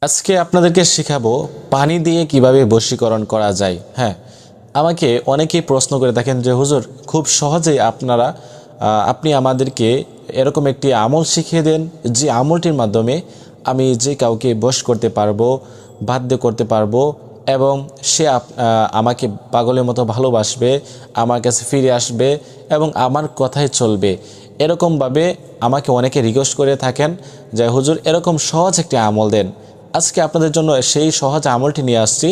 আজকে আপনাদেরকে শেখাবো পানি দিয়ে কিভাবে বশীকরণ করা যায়। হ্যাঁ, আমাকে অনেকেই প্রশ্ন করে থাকেন যে হুজুর, খুব সহজেই আপনি আমাদেরকে এরকম একটি আমল শিখিয়ে দেন যে আমলটির মাধ্যমে আমি যে কাউকে বশ করতে পারবো, বাধ্য করতে পারবো এবং সে আমাকে পাগলের মতো ভালোবাসবে, আমার কাছে ফিরে আসবে এবং আমার কথাই চলবে। এরকমভাবে আমাকে অনেকে রিকোয়েস্ট করে থাকেন যে হুজুর এরকম সহজ একটি আমল দেন। আজকে আপনাদের জন্য সেই সহজ আমলটি নিয়ে আসছি,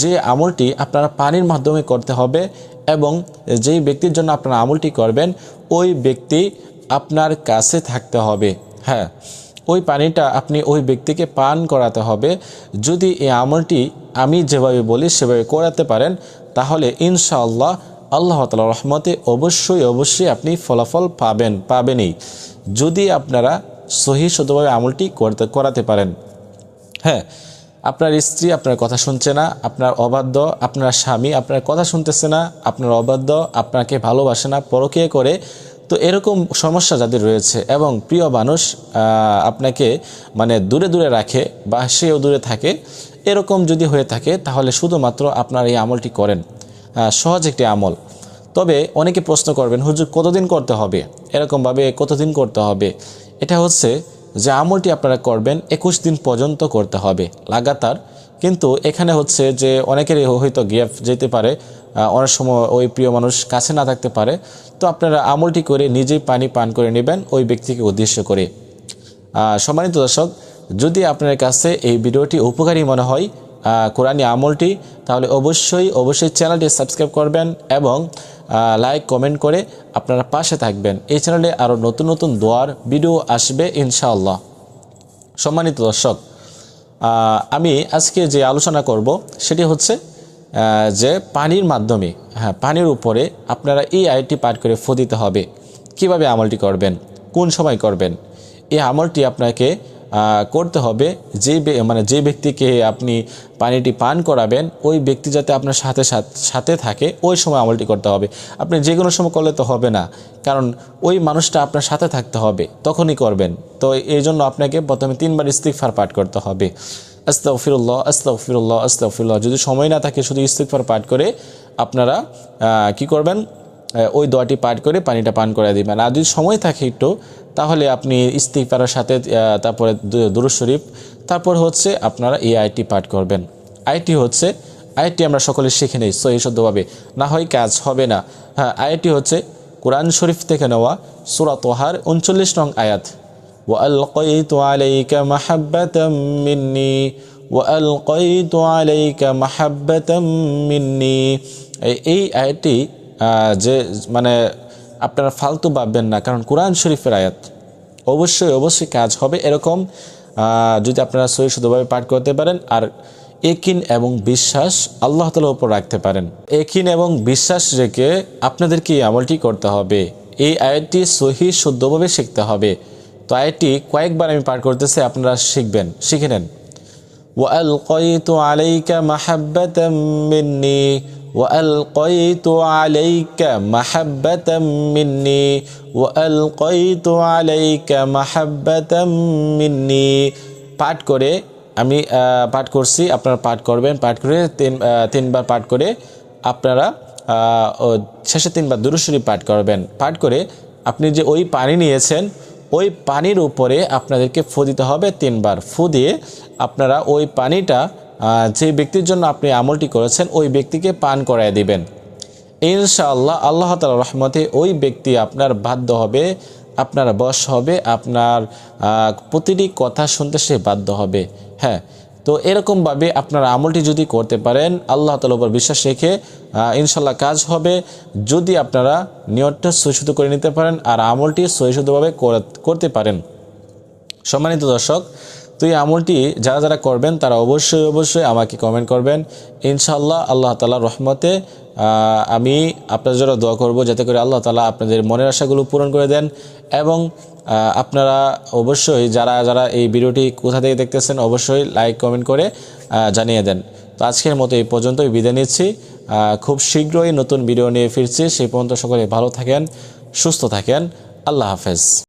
যে আমলটি আপনারা পানির মাধ্যমে করতে হবে এবং যেই ব্যক্তির জন্য আপনারা আমলটি করবেন ওই ব্যক্তি আপনার কাছে থাকতে হবে। হ্যাঁ, ওই পানিটা আপনি ওই ব্যক্তিকে পান করাতে হবে। যদি এই আমলটি আমি যেভাবে বলি সেভাবে করাতে পারেন তাহলে ইনশাআল্লাহ আল্লাহ তাআলার রহমতে অবশ্যই আপনি ফলাফল পাবেনই, যদি আপনারা সহি শুদ্ধভাবে আমলটি করাতে পারেন। হ্যাঁ, আপনার স্ত্রী আপনার কথা শুনছে না, আপনার অবাধ্য, আপনার স্বামী আপনার কথা শুনতেছে না, আপনার অবাধ্য, আপনাকে ভালোবাসে না, পরকীয়া করে, তো এরকম সমস্যা যাদের রয়েছে এবং প্রিয় মানুষ আপনাকে দূরে দূরে রাখে বা সেও দূরে থাকে, এরকম যদি হয়ে থাকে তাহলে শুধুমাত্র আপনার এই আমলটি করেন। সহজ একটি আমল। তবে অনেকে প্রশ্ন করবেন হুজুর কতদিন করতে হবে, এরকমভাবে কতদিন করতে হবে। এটা হচ্ছে যে আমলটি আপনারা করবেন 21 দিন পর্যন্ত করতে হবে লাগাতার। কিন্তু এখানে হচ্ছে যে অনেকেরই হয়তো গ্যাপ যেতে পারে, অনেক সময় ওই প্রিয় মানুষ কাছে না থাকতে পারে, তো আপনারা আমলটি করে নিজেই পানি পান করে নেবেন ওই ব্যক্তিকে উদ্দেশ্য করে। সম্মানিত দর্শক, যদি আপনার কাছে এই ভিডিওটি উপকারী মনে হয় কোরআনী আমলটি, তাহলে অবশ্যই চ্যানেলটি সাবস্ক্রাইব করবেন এবং লাইক কমেন্ট করে আপনারা পাশে থাকবেন। এই চ্যানেলে আরও নতুন নতুন দোয়ার ভিডিও আসবে ইনশাআল্লাহ। সম্মানিত দর্শক, আমি আজকে যে আলোচনা করব সেটি হচ্ছে যে পানির মাধ্যমে, পানির উপরে আপনারা এই আয়াতটি পাঠ করে ফু দিতে হবে। কিভাবে আমলটি করবেন, কোন সময় করবেন, এই আমলটি আপনাকে করতে হবে যে ব্যক্তিকে আপনি পানিটি পান করাবেন ওই ব্যক্তি যাতে আপনার সাথে থাকে ওই সময় আমলটি করতে হবে। আপনি যে কোনো সময় করলে তো হবে না, কারণ ওই মানুষটা আপনার সাথে থাকতে হবে, তখনই করবেন। তো এই জন্য আপনাকে প্রথমে 3 বার ইস্তিগফার পাঠ করতে হবে। আস্তাগফিরুল্লাহ আস্তাগফিরুল্লাহ আস্তাগফিরুল্লাহ। যদি সময় না থাকে শুধু ইস্তিগফার পাঠ করে আপনারা কি করবেন, ওই দোয়াটি পাঠ করে পানিটা পান করে দিবেন। আর যদি সময় থাকে একটু, তাহলে আপনি ইস্তিগফারের সাথে তারপরে দুরূদ শরীফ, তারপর হচ্ছে আপনারা এই আয়াতটি পাঠ করবেন। আয়াতটি আমরা সকলে শিখে নেই সহি শুদ্ধভাবে, না হয় কাজ হবে না। হ্যাঁ, আয়াতটি হচ্ছে কোরআন শরীফ থেকে নেওয়া, সূরা তাহার 39 নং আয়াত। ওয়ালকাইতু আলাইকা মাহাব্বাতাম মিন্নি ওয়ালকাইতু আলাইকা মাহাব্বাতাম মিন্নি। এই আয়াতটি যে আপনারা ফালতু ভাববেন না, কারণ কোরআন শরীফের আয়াত, অবশ্যই কাজ হবে এরকম যদি আপনারা সহি শুদ্ধভাবে পাঠ করতে পারেন আর ইয়াকিন এবং বিশ্বাস আল্লাহ তাআলার উপর রাখতে পারেন। ইয়াকিন এবং বিশ্বাস রেখে আপনাদেরকে এই আমলটি করতে হবে। এই আয়াতটি সহি শুদ্ধভাবে শিখতে হবে। তো আয়াতটি কয়েকবার আমি পাঠ করতেছি, আপনারা শিখে নেন। وألقيت عليك محبة مني وألقيت عليك محبة مني وألقيت عليك محبة مني। পাঠ করে আমি পাঠ করছি, আপনারা পাঠ করবেন। পাঠ করে তিনবার পাঠ করে আপনারা শেষে 3 বার দুরূদ শরীফ পাঠ করবেন। পাঠ করে আপনি যে ওই পানি নিয়েছেন ওই পানির উপরে আপনাদেরকে ফু দিতে হবে 3 বার। ফু দিয়ে আপনারা ওই পানিটা যে ব্যক্তির জন্য আপনি আমলটি করেছেন ওই ব্যক্তিকে পান করায় দিবেন। ইনশাআল্লাহ আল্লাহ তাআলার রহমতে ওই ব্যক্তি আপনার বাধ্য হবে, আপনার বশ হবে, আপনার প্রতিটি কথা শুনতে সে বাধ্য হবে। হ্যাঁ, তো এরকমভাবে আপনারা আমলটি যদি করতে পারেন আল্লাহ তাআলার উপর বিশ্বাস রেখে, ইনশাআল্লাহ কাজ হবে, যদি আপনারা নিয়তটা সহিশুদ্ধ করে নিতে পারেন আর আমলটি সহিশুদ্ধভাবে করতে পারেন। সম্মানিত দর্শক, তো এই আমলটি যারা করবেন তারা অবশ্যই আমাকে কমেন্ট করবেন। ইনশাআল্লাহ আল্লাহ তাআলার রহমতে আমি আপনাদের জন্য দোয়া করব যাতে করে আল্লাহ তাআলা আপনাদের মনের আশাগুলো পূরণ করে দেন। এবং আপনারা অবশ্যই যারা এই ভিডিওটি কোথা থেকে দেখতেছেন অবশ্যই লাইক কমেন্ট করে জানিয়ে দেন। তো আজকের মতো এই পর্যন্তই বিদায় নিচ্ছি। খুব শীঘ্রই নতুন ভিডিও নিয়ে ফিরছি। সেই পর্যন্ত সকলে ভালো থাকেন, সুস্থ থাকেন। আল্লাহ হাফেজ।